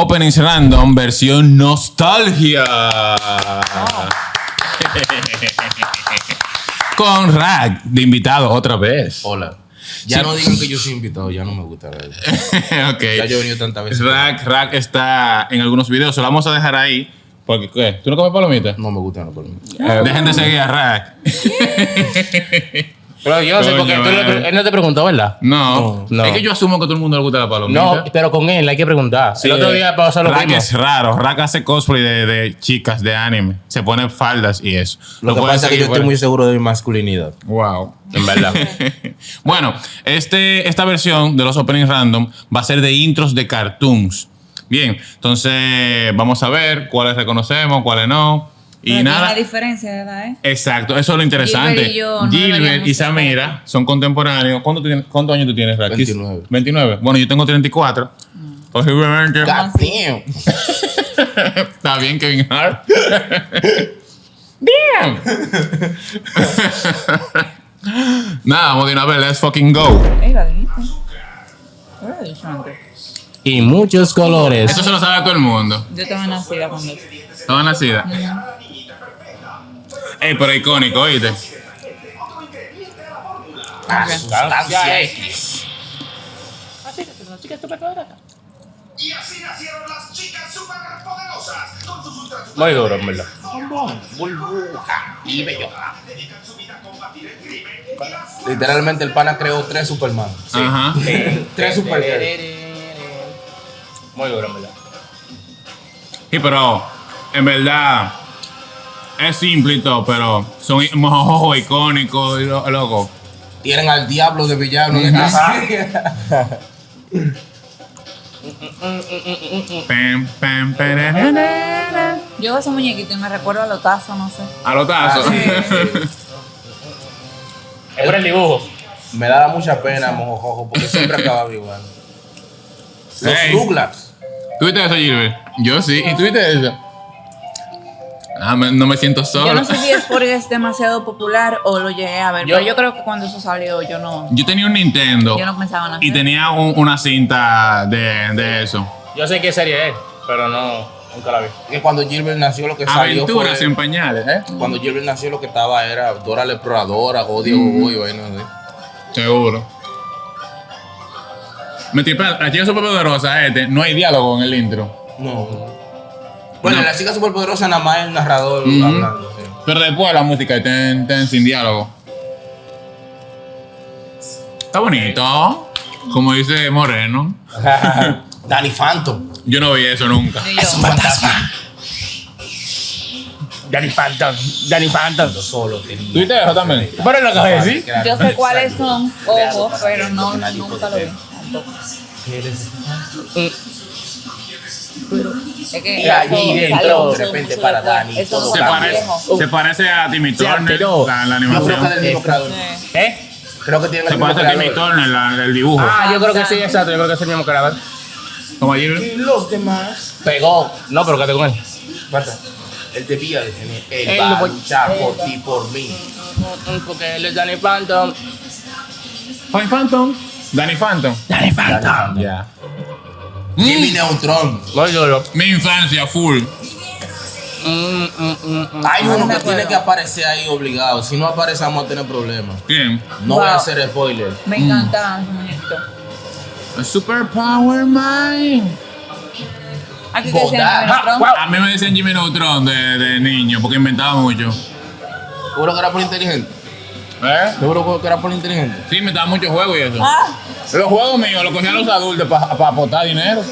Openings Random versión nostalgia. Con Rack de invitado otra vez. Hola. Ya Sí. no digan que yo soy invitado, ya no me gusta. Ok. Ya yo he venido tantas veces. Rack está en algunos videos, se lo vamos a dejar ahí. Porque, ¿qué? ¿Tú no comes palomitas? No me gustan los palomos. Dejen de seguir a Rack. Pero yo no sé, Coño, porque vale. él no te preguntó, ¿verdad? No. No. Es que yo asumo que a todo el mundo le gusta la palomita. No, pero con él hay que preguntar. Sí, el otro día pasó lo Rack mismo. es raro. Rack hace cosplay de chicas de anime. Se pone faldas y eso. Lo que pueden pasa es que seguir yo estoy por- muy seguro de mi masculinidad. Wow. En verdad. Bueno, esta versión de los openings random va a ser de intros de cartoons. Bien, entonces vamos a ver cuáles reconocemos, cuáles no. Y Pero nada. tiene una diferencia de edad, ¿eh? Exacto, eso es lo interesante. Gilbert y yo no Gilbert deberíamos y Samira son contemporáneos. ¿Cuántos años tú tienes, Raquel? 29. 29. Bueno, yo tengo 34. Posiblemente. God damn. Está bien, Kevin Hart. Damn. Nada, vamos de una vez. Let's fucking go. Ey, la dijiste. Yo lo he dicho antes. Y muchos colores. Eso se lo sabe todo el mundo. Yo estaba nacida con eso. Estaba nacida. Ey, pero icónico, ¿oíste? Sustancia X. Y así nacieron las chicas superpoderosas con sus ultra Muy duro, en verdad. burbuja y bellota. Dedican su vida a combatir el crimen y las Literalmente el pana creó 3 Superman. Ajá. 3 Superman. Muy duro, en verdad. Sí, pero en verdad es simple y todo, pero son ojos icónicos y loco. Tienen al diablo de villano en esta serie. Pam, pam, pararara. Yo veo ese muñequito y me recuerdo a los tazos, no sé. A los tazos. Es por el dibujo. Me da mucha pena Mojojojo porque siempre acababa igual. Los Hey. Rugrats. ¿Tuviste eso, Gilbert? Yo sí. ¿Y tuviste eso? Ah, no me siento Yo solo. no sé si es porque es demasiado popular o lo llegué a ver, Yo- pero yo creo que cuando eso salió Yo tenía un Nintendo yo no pensaba en hacer. y tenía una cinta de eso. Yo sé qué serie es, pero no, nunca la vi. Que cuando Gilbert nació lo que salió Aventuras fue... en pañales, ¿eh? Cuando Gilbert nació lo que estaba era Dora la Exploradora, Godia Gogo y vaina así. Seguro. Me tripa, la chica superpoderosa, no hay diálogo en el intro. No. Bueno, No. la chica superpoderosa nada más el narrador Ujú. hablando. Sí. Pero después la música ten sin diálogo. Está bonito. Como dice Moreno. Danny Phantom. Yo no vi eso nunca. Y yo, Fantasma. Danny Phantom. Danny Phantom. Solo. ¿Tú viste eso también? Pero es lo que voy a decir. yo sé cuáles son, ojo, pero no, nunca lo vi. Tampoco. Es que Y allí eso dentro, salió de repente, mucho para después. Dani, Eso no todo Se está parece, viejo. se parece a Timmy Sí, Turner, pero- la Yo creo que es animación. del mismo creador. Sí. ¿Eh? Creo que tiene Se el mismo parece a Timmy creador. Turner, el dibujo. Ah, yo creo que sí, exacto. Yo creo que es el mismo creador. Como allí. Y los demás. Pegó. No, pero quédate con él. Falta. Él debía de tener. Él Él va lo a voy- luchar por ti, por mí. Porque él es Danny Phantom. Danny Phantom. Danny Phantom. Danny Phantom. Ya. Jimmy Neutron. Muy duro. Mi infancia full. Hay No uno me que tiene acuerdo. que aparecer ahí obligado. Si no aparece, vamos a tener problemas. ¿Quién? No voy a Wow. hacer spoiler. Me encantaba ese muñequito. Superpower Mind. Aquí que decía Boda. Jimmy Neutron. Wow. A mí me decían Jimmy Neutron de niño porque inventaba mucho. Seguro que era por inteligente. ¿Eh? Seguro que era por inteligente. Sí, inventaba muchos juegos y eso. Ah, Los juegos míos los cogían los adultos para aportar dinero.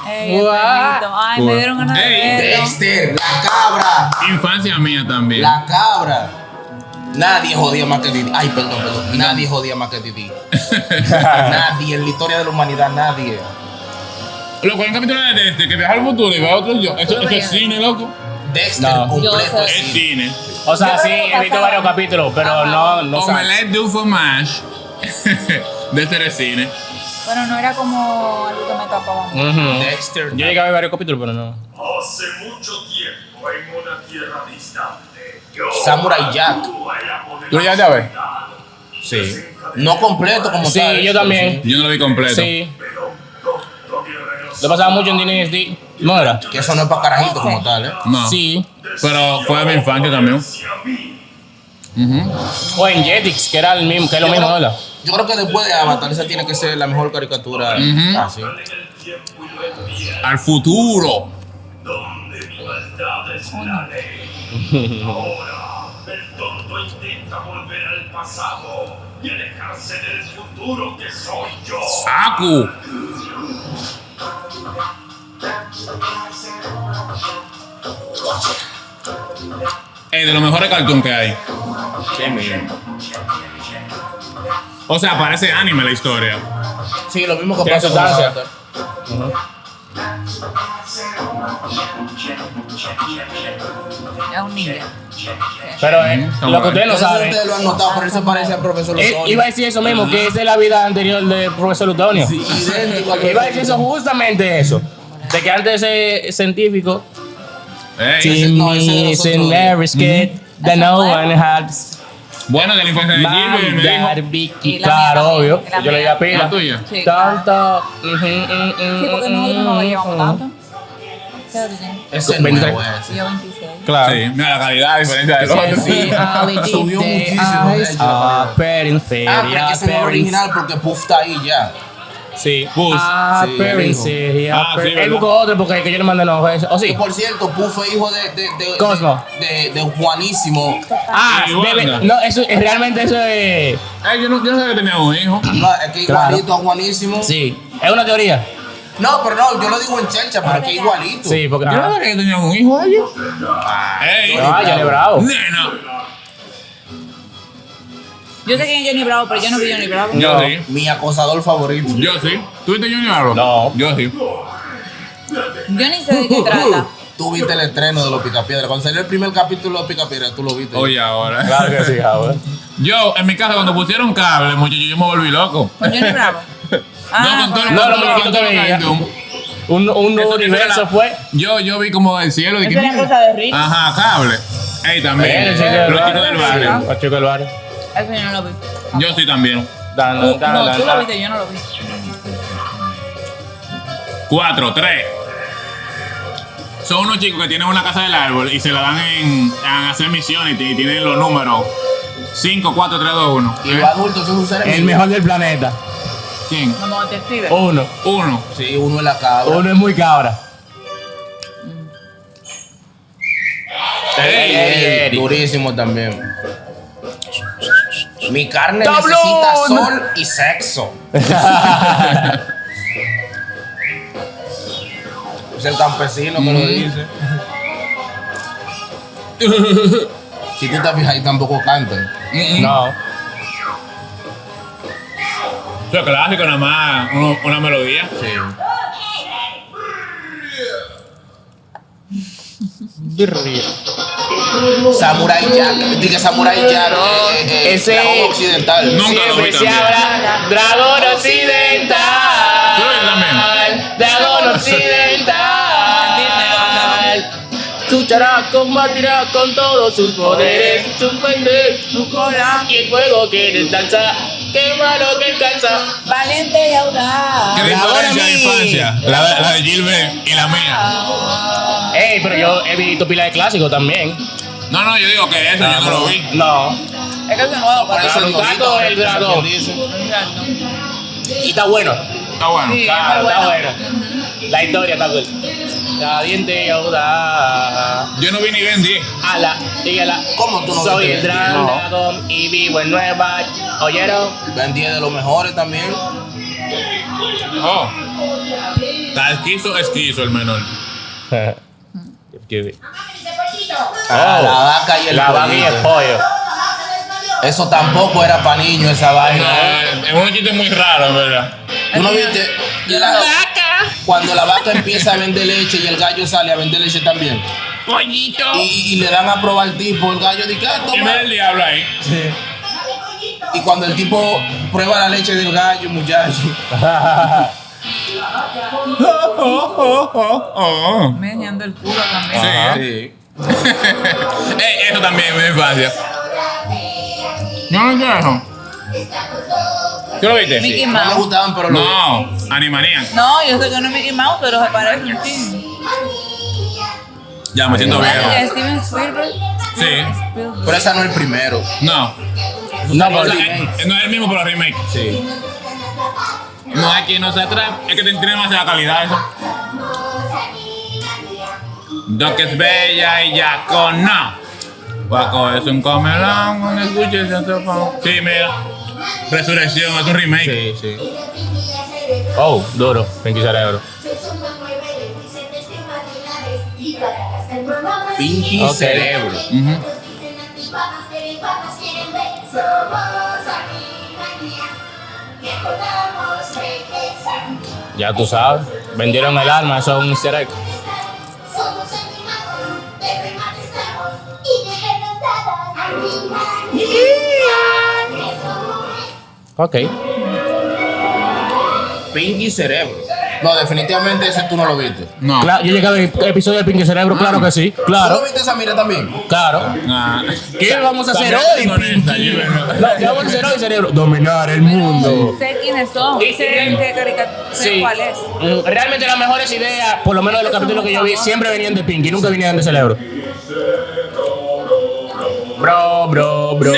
ey, el Guau. perrito. Ay, me dieron ganas de Ey, verlo. Dexter, la cabra. Infancia mía también. La cabra. Nadie jodía más que Didi. Ay, perdón. Nadie jodía más que Didi. Nadie. En la historia de la humanidad, nadie. Loco, hay un capítulo de este que viaja al futuro y ve a otro yo. Eso es cine, loco. Dexter No. completo Yo es sé. Es sí. cine. O sea, Yo sí, creo que he visto pasaba. varios capítulos, pero no sabes. Omelette du fromage. De este es cine. Bueno, no era como algo que me tapaba mucho. Ujú. Dexter. Yo llegué a ver varios capítulos, pero no. Hace mucho tiempo en una tierra distante. Yo Samurai Jack. actúa el amo de ¿Tú la ya sabes? Sí. No completo como Sí, tal. yo también. Yo no lo vi completo. Sí. pero Lo pasaba mucho en Disney XD. ¿No era? Que eso no es para carajitos como tal, ¿eh? No. Sí. Pero fue de mi infancia también. O en Jetix, que era el mismo, que es lo mismo, ¿verdad? Yo creo que después de Avatar esa tiene que ser la mejor caricatura. Así. Al futuro. Donde mi maldad es la ley. Ahora, el tonto intenta volver al pasado y alejarse del futuro que soy yo. Saku. De los mejores cartoons que hay. Qué mío. O sea, parece anime la historia. Sí, lo mismo que Tiene pasa con sustancia. Avatar. Es un ninja. Pero lo que ustedes no Eso saben. ustedes lo han notado, pero él se parece al profesor Lutonio. Iba a decir eso mismo, que esa es la vida anterior del profesor Lutonio. Sí, idéntico al Iba a decir eso, justamente eso. De que antes ese científico. Ey. no, ese de los Timmy otros never scared that no one had. Bueno, de la infancia de Gilbert me Mam, dijo. dad, Y Vicky. la Claro, mía obvio. también, y la Yo le di a mía. pila. ¿La tuya? Sí. Tanto. Sí, porque nosotros no lo llevamos tanto. ¿Qué edad tú tienes? Ese 23. nuevo ese. Y yo 26. Claro. Sí, mira la calidad, a diferencia de los otros. Sí, subió muchísimo, de hecho, la calidad. pero es que ese no es el original porque Puff está ahí ya. Sí. Bus. Sí, él dijo. Sí, Él ¿verdad? buscó otro porque el que yo le mandé no fue ese. ¿O Y sí? por cierto, Puff es hijo Cosmo. de Juanísimo. Ah, Y Wanda. debe, no, eso realmente eso es. Yo no sabía que tenía un hijo. No, es que Claro. igualito a Juanísimo. Sí, es una teoría. No, pero no, yo lo digo en chelcha, pero es que igualito. Sí, porque. Yo no ajá. sabía que tenía un hijo ellos. Ey. Ah, Johnny Bravo. Nena. Yo sé quién es Johnny Bravo, pero yo no vi Johnny Bravo. Yo No. sí. Mi acosador favorito. Yo sí. ¿Tú viste Johnny Bravo? No. Yo sí. Yo ni sé de qué trata. Tú viste el estreno de Los Picapiedra. Cuando salió el primer capítulo de Los Picapiedra, tú lo viste. Oye, ahora. Claro que sí, Howard. Yo, en mi casa, cuando pusieron cable, muchachos, yo me volví loco. Con Johnny Bravo. Ah, No, con todo No, con lo todo muñequito con todo que veía. cartoon. Un nuevo Eso universo era- fue. Yo vi como el cielo de Esa era cosa de Rick. Ajá, cable. Ey, también. El chico del Los chicos del barrio. Los chicos del barrio. Eso yo no lo vi. Yo sí también. Dan, dan, No, dan, tú lo dan. viste, yo no lo vi. 4, 3. Son unos chicos que tienen una casa del árbol y se la dan en hacer misiones y tienen los números 5, 4, 3, 2, 1. Y los adultos son sus seres El vivos. mejor del planeta. ¿Quién? Como detective. Uno. 1. Sí, uno en la cabra. Uno es muy cabra. Ey, durísimo también. Mi carne ¡Tablón! necesita sol y sexo. Es el campesino que lo dice. Si tú te fijas ahí tampoco cantan. No. Eso es clásico, nada más una melodía. Sí. Samurai Jack, diga Samurai Jack, Ese- dragón occidental. Nunca lo vi Siempre se también. habla dragón occidental. Tú lo ves también. Dragón occidental. Luchará, combatirá con todos sus poderes, sus fuentes, su cola y el fuego que desdanza. Quema lo que alcanza. Valiente y audaz. ¿Qué Dragón diferencia de a mí. infancia? La de Gilbert y la mía. Ey, pero yo he visto pila de clásicos también. No, yo digo que eso, yo no lo vi. No. Es que eso es nuevo Por para eso Claro, digo, gato ahorita, el dragón. dice. Y está bueno. Está bueno. Sí. Claro, muy está bueno. bueno. La historia está buena. Valiente y audaz. Yo no vi ni Ben 10. Ala, dígala. ¿Cómo tú no Soy viste el Ben 10? dragón y vivo en Nueva York. ¿Oyeron? Ven 10 de los mejores también. Oh. Está esquizo el menor. La vaca y el La vaca y el pollito. pollo. Eso tampoco era para niños, esa vaina. Es un chiste muy raro, en verdad. ¿Tú no viste? Cuando la vaca empieza a vender leche y el gallo sale a vender leche también. Pollito. Y le dan a probar al tipo, el gallo dice, ah, Y toma. mira el diablo ahí. Y cuando el tipo prueba la leche del gallo, muchacho. Me enseñando el culo también. Sí. Ajá. Sí. Eso también es mi infancia. No, ¿qué es eso? ¿Tú lo viste? Mickey No me Mouse. gustaban, pero lo vi. No, Animaniacs. No, yo sé que no es Mickey Mouse, pero se parece un chingo. Ya me siento ¿Sabes que viejo. Steven Spielberg? Sí. Spielberg. Pero esa no es el primero. No. No, O sea, remake. no es el mismo, pero remake. Sí. No hay quien nos atrapa. Es que tiene demasiada calidad eso. Doc es bella y ya con no. Paco es un comelón, un escuche ese sofá. Sí, mira. Resurrección, es un remake. Sí, sí. Oh, duro. Pinky Cerebro. Pinky Ok. Cerebro. Ujú. Ya tú sabes. Vendieron el alma, eso es un easter egg. Ok. Pinky Cerebro. No, definitivamente ese tú no lo viste. No. Claro, yo llegué al episodio de Pinky Cerebro, claro que sí. ¿Tú Claro, lo viste esa mira también? claro. Ah. ¿Qué vamos a hacer También hoy, con esta, Pinky? yo veo. No, ¿qué vamos a hacer hoy, cerebro? Dominar el mundo. Sé quiénes son. Sé qué caricatura. Sé Sí. cuál es. Realmente las mejores ideas, por lo menos de los capítulos que yo vi, siempre venían de Pinky, nunca venían de Cerebro. Bro.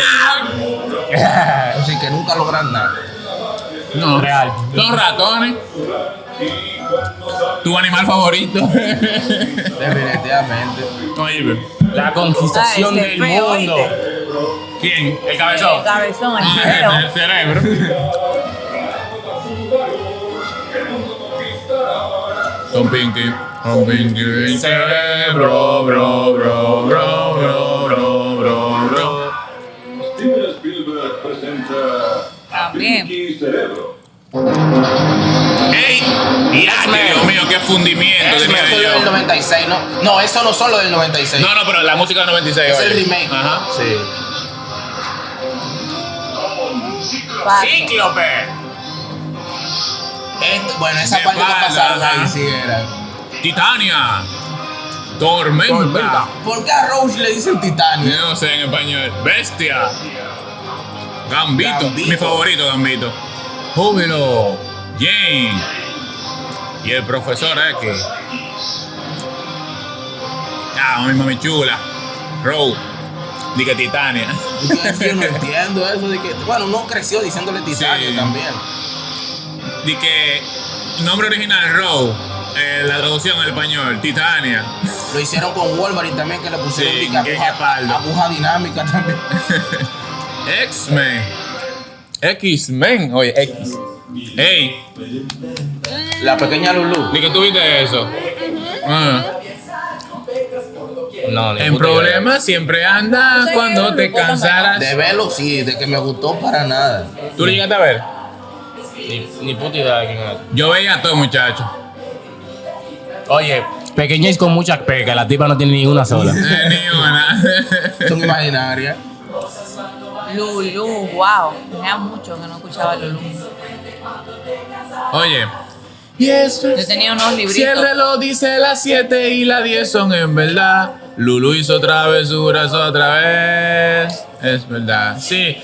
Así que nunca logran nada. No. Real. Son ratones. ¿Tu animal favorito? Definitivamente. Oye, La conquistación Ah, ese del feo, mundo. ¿oíste? ¿quién? El El cabezón. cabezón, el Ah, feo. el cerebro. Son Pinky. Cerebro, bro. Steven Spielberg presenta También. Pinky Cerebro. ¡Ey! Dios mío, qué fundimiento Eso tenía es del yo. 96, ¿no? No, eso no son los del 96. No, pero la música del 96. Es el oye. remake. Ajá. Sí. Paso. Cíclope. Bueno, esa De parte que espalda, pasaron ajá. ahí sí era. Titania. Tormenta. ¿Por qué a Rose le dicen Titania? Yo no sé en español. Bestia. Gambito. Gambito. Mi favorito, Gambito. Júbilo. Jane. Y el profesor X. Ah, mi mami chula. Rose. Diga Titania. Yo no entiendo eso de que. Bueno, uno creció diciéndole Titania Sí. también. Di que nombre original Rose. La traducción al español, Titania. Lo hicieron con Wolverine también, que le pusieron Sí, de que en espalda. aguja dinámica también. X-Men. X-Men. Oye, X. Ey, La pequeña Lulu. ni que tú viste eso. Ah. No, ni En puta idea. problemas siempre andas cuando te cansarás. De verlo, sí, de que me gustó para nada. ¿Tú lo llegaste a ver? Ni puta idea de quién es. Yo veía a todo, muchacho. Oye, pequeñez con muchas pecas, la tipa no tiene ni una sola. Ni una. Son imaginarias. Lulu, wow. Tenía mucho que no escuchaba Lulu. Oye. Y eso Yo tenía unos Si el libritos. reloj dice las 7 y las 10 son en verdad. Lulu hizo travesuras otra vez. Es verdad. Sí.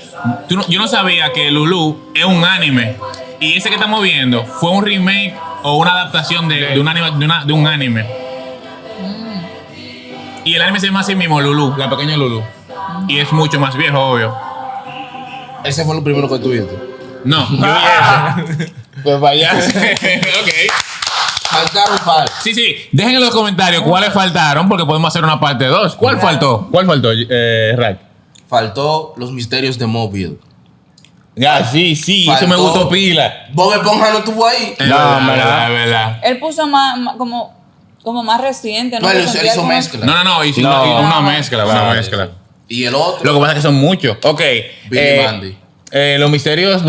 Yo no sabía que Lulu es un anime. Y ese que estamos viendo fue un remake o una adaptación de un anime. Y el anime se llama así mismo, Lulu, la pequeña Lulu. Y es mucho más viejo, obvio. Ese fue lo primero que tuviste. No, yo vi ese. Pues vaya. Ok. Faltaron par. Sí. Dejen en los comentarios cuáles faltaron, porque podemos hacer una parte 2. ¿Cuál faltó? ¿Cuál faltó, Rack? Faltó los misterios de Mobile. Ya, sí, eso Faltó. me gustó pila. Bob Esponja no estuvo ahí. Es No, verdad, ¿verdad? es verdad. Él puso como más reciente, ¿no? No, él Que hizo sentía como- mezcla. No, hizo No. una mezcla, una Claro. mezcla. Y el otro, Lo que pasa es que son muchos. Ok. Billy Mandy. Los misterios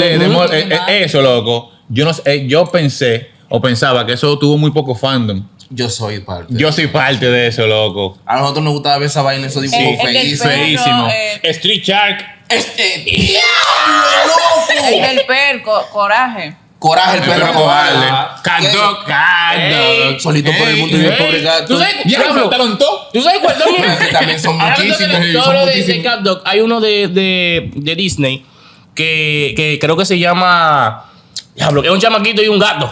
eso, loco. Yo no sé, yo pensaba que eso tuvo muy poco fandom. Yo soy parte. Yo soy parte de eso, loco. A nosotros nos gustaba ver esa vaina, esos dibujos el del feísimos. perro. Feísimo. Pero, Street Shark. ¡Diablo, loco! El del perro, Coraje. Coraje, el El perro perro cobarde. cobarde. Cat ¿Qué? Dog, Cat Dog. Solito por el mundo y el pobre gato. ¿Tú sabes? Ya Diablo, faltaron todos. ¿Tú sabes cuál también? Que también son Hablando muchísimos, de son todo lo de muchísimos. Cat Dog, hay uno de Disney que creo que se llama... Diablo, es un chamaquito y un gato.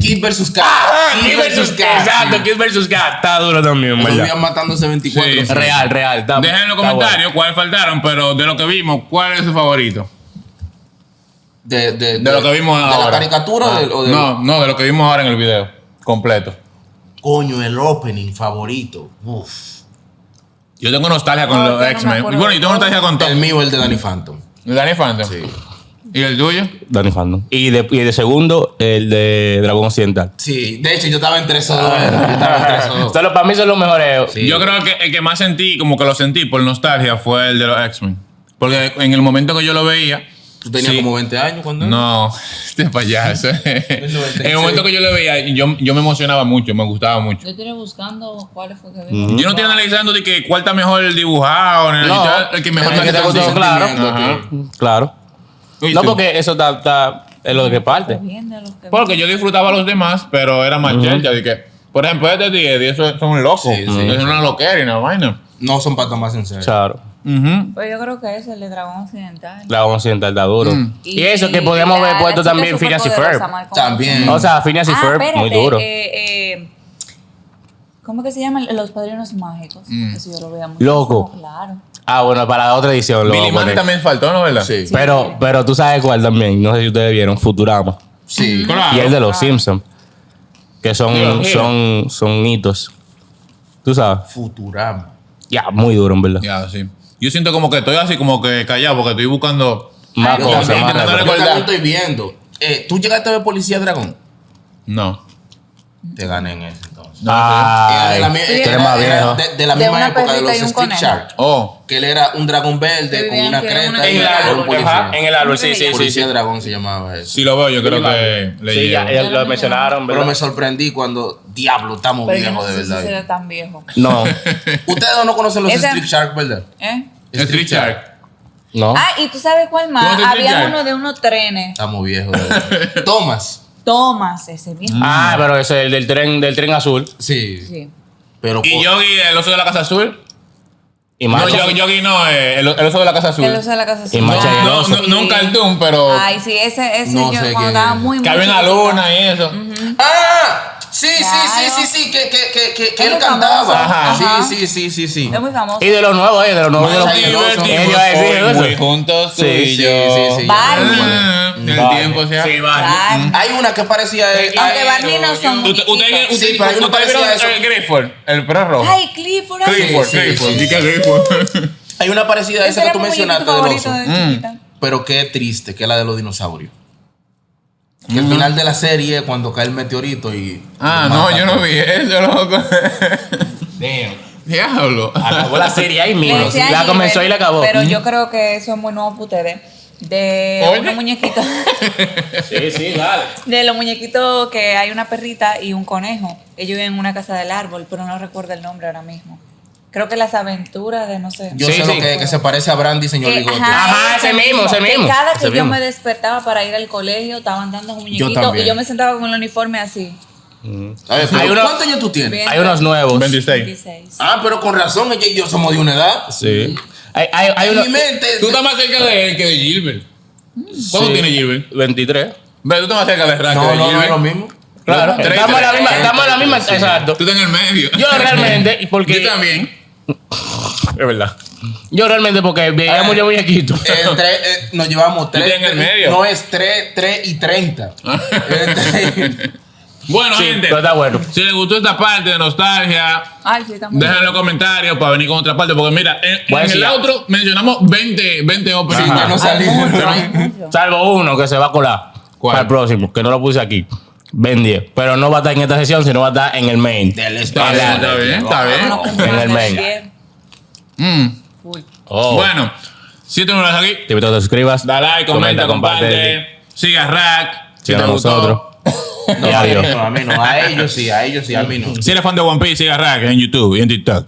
Kid vs. Kat. Kid vs. Kat. Exacto, Kid vs. Kat. Está duro también, Los ¿verdad? días matándose 24. Sí, sí. Real. Está, Dejen en los está comentarios cuáles faltaron, pero de lo que vimos, ¿cuál es su favorito? De De lo que vimos ahora. ¿De la caricatura o de No, de lo que vimos ahora en el video. Completo. Coño, el opening favorito. Uf. Yo tengo nostalgia con No, los yo no me X-Men. acuerdo Bueno, yo tengo nostalgia con todo. El mío, el de Danny Phantom. Danny Phantom. Sí. ¿Y el tuyo? Danny Phantom. Y de segundo, el de Dragón Occidental. Sí, de hecho yo estaba entre esos dos. Yo estaba entre esos dos. Para mí son los mejores. Sí. Yo creo que el que más sentí, como que lo sentí por nostalgia, fue el de los X-Men. Porque en el momento que yo lo veía. Tú tenías sí. como 20 años cuando. No, este payaso. En el momento que yo lo veía, yo me emocionaba mucho, me gustaba mucho. Yo estoy buscando cuáles fue que vi. Yo no estoy analizando de que cuál está mejor dibujado, ni No, el que mejor el me que te gustó. gustó, claro. Ajá. Claro. ¿Y No, tú? porque eso está es lo que parte. Bien de los que Porque yo disfrutaba a los demás, pero era más chelcha. De que, por ejemplo, este de Eddie, eso son locos. Sí, sí. Es una loquera y una vaina. No son para tomarse en serio. Claro. Ujú. Pues yo creo que es el de Dragón Occidental. Dragón Occidental está duro. Y eso que podíamos haber puesto la chica también Phineas y Ferb. superpoderosa, Malcolm. También. O sea, Phineas y Ferb, espérate, muy duro. ¿Cómo que se llaman los padrinos mágicos? Eso yo lo veía mucho. Loco. Claro. Ah, bueno, para la otra edición lo Billy vamos a Mandy poner. también faltó, ¿no? ¿Verdad? Sí. Pero tú sabes cuál también. No sé si ustedes vieron. Futurama. Sí. Claro. Y el de los Simpsons. Que son hitos. Tú sabes. Futurama. Ya, muy duro, en verdad. Ya, sí. Yo siento como que estoy así como que callado porque estoy buscando. Más Yo cosas, también, más intentando referencias. Yo recordar. también estoy viendo. ¿Tú llegaste a ver Policía Dragón? No. Te gané en ese entonces. Ay, Era de la, tú eres más viejo. de la De misma una época de perrita los y un Street conejo. Shark. Oh. Que él era un dragón verde Que con vivían una que era creta una y En el era árbol, un policía. ajá, en el árbol, sí. Policía Dragón se llamaba eso. Si lo veo, yo creo que le Sí, ya, llevo. ya lo mencionaron, Pero ¿verdad? me sorprendí cuando, diablo, estamos Pero yo viejos no de sé si verdad. será tan viejo. No, Ustedes no conocen los Ese- Street Shark, ¿verdad? ¿Eh? Street Shark. no. Ah, y tú sabes cuál más. ¿Cómo te Había explicas? uno de unos trenes. Estamos viejos de verdad. Thomas. Thomas, ese mismo. Ah, pero ese es el del tren azul. Sí. Sí. Pero Y Yogi, el oso de la Casa Azul. Y No, Macha. Yogi no, el oso de la Casa Azul. El oso de la casa azul. Y Macha y el No, oso. no un cartoon, pero Ay, sí, ese No yo sé cuando qué estaba es. muy que había una chiquita. luna y eso. ¡Ah! Sí, Claro. sí, que Es él muy cantaba. famoso. Ajá. Sí. Es muy famoso. Y de los nuevos, de los nuevos. Macha y el oso. Divertimos Iba a decir hoy eso. muy juntos tú Sí, y sí, yo. sí. Barney. El tiempo se ha... Sí, vale. Barney. Hay una que parecía Aunque Barney no son Usted muñequitos. Sí, pero hay uno ¿ustedes parecido a vieron eso. Grifford, el perro rojo. Ay, Clifford. ay, Clifford, sí, Clifford. sí. Di que Clifford. Hay una parecida a ese esa que era tú mi muñequito mencionaste del favorito oso. de chiquita. Pero qué triste, que es la de los dinosaurios. Que el final de la serie, cuando cae el meteorito y. Ah, lo no, mata. yo no vi eso, loco. Damn. Diablo. Acabó la serie ahí Le mismo. decía La a comenzó y la acabó. Pero yo creo que eso es muy nuevo para ustedes. De Oye. unos muñequitos. Sí, dale. De los muñequitos que hay una perrita y un conejo. Ellos viven en una casa del árbol, pero no recuerdo el nombre ahora mismo. Creo que las aventuras de no sé. Yo Sí, sé sí. lo que se parece a Brandy, señor Que- Bigote. Ajá, ese mismo. Que cada que Ese yo mismo. me despertaba para ir al colegio, estaban dando un muñequito también. y yo me sentaba con el uniforme así. A ver, pero Hay uno- ¿cuántos años tú tienes? Bien. Hay unos nuevos. 26. 26. Ah, pero con razón, ella y yo somos de una edad. Sí. Hay En unos. mi mente. Tú estás más cerca de él que de Gilbert. ¿Cuánto Sí. tiene Gilbert? 23. Ve, tú estás más cerca de Rack que No, de no, no es Gilbert. lo mismo. Claro. Tres, Estamos en la tres. misma. Estamos en la misma. Sí. Exacto. Tú estás en el medio. Yo realmente, y porque. Yo también. Es verdad. Yo realmente, porque veíamos ya muñequitos. Nos llevamos Yo 3. estoy en el medio. No es 3 y 30. Bueno, Sí, gente. pero está bueno. Si les gustó esta parte de nostalgia, Ay, sí, también. dejen en los comentarios para venir con otra parte. Porque mira, en Bueno, sí, el ya. outro mencionamos 20 openings. Sí, ya no Ay, salimos. mucho, ay, mucho. Salvo uno que se va a colar. ¿Cuál? Para el próximo, que no lo puse aquí. Ben 10. Pero no va a estar en esta sesión, sino va a estar en el main. Del Está bien, está bien, está Uno bien. con En el más main. de 10. Full. Oh. Bueno, si te nuevas aquí, Te invito a que te suscribas. da like, comenta, comparte. Siga a Rack. Si Sigan te a gustó. nosotros. No, Y adiós. a mí no. A ellos sí, a mí no. Si eres fan de One Piece, siga a Rack en YouTube y en TikTok.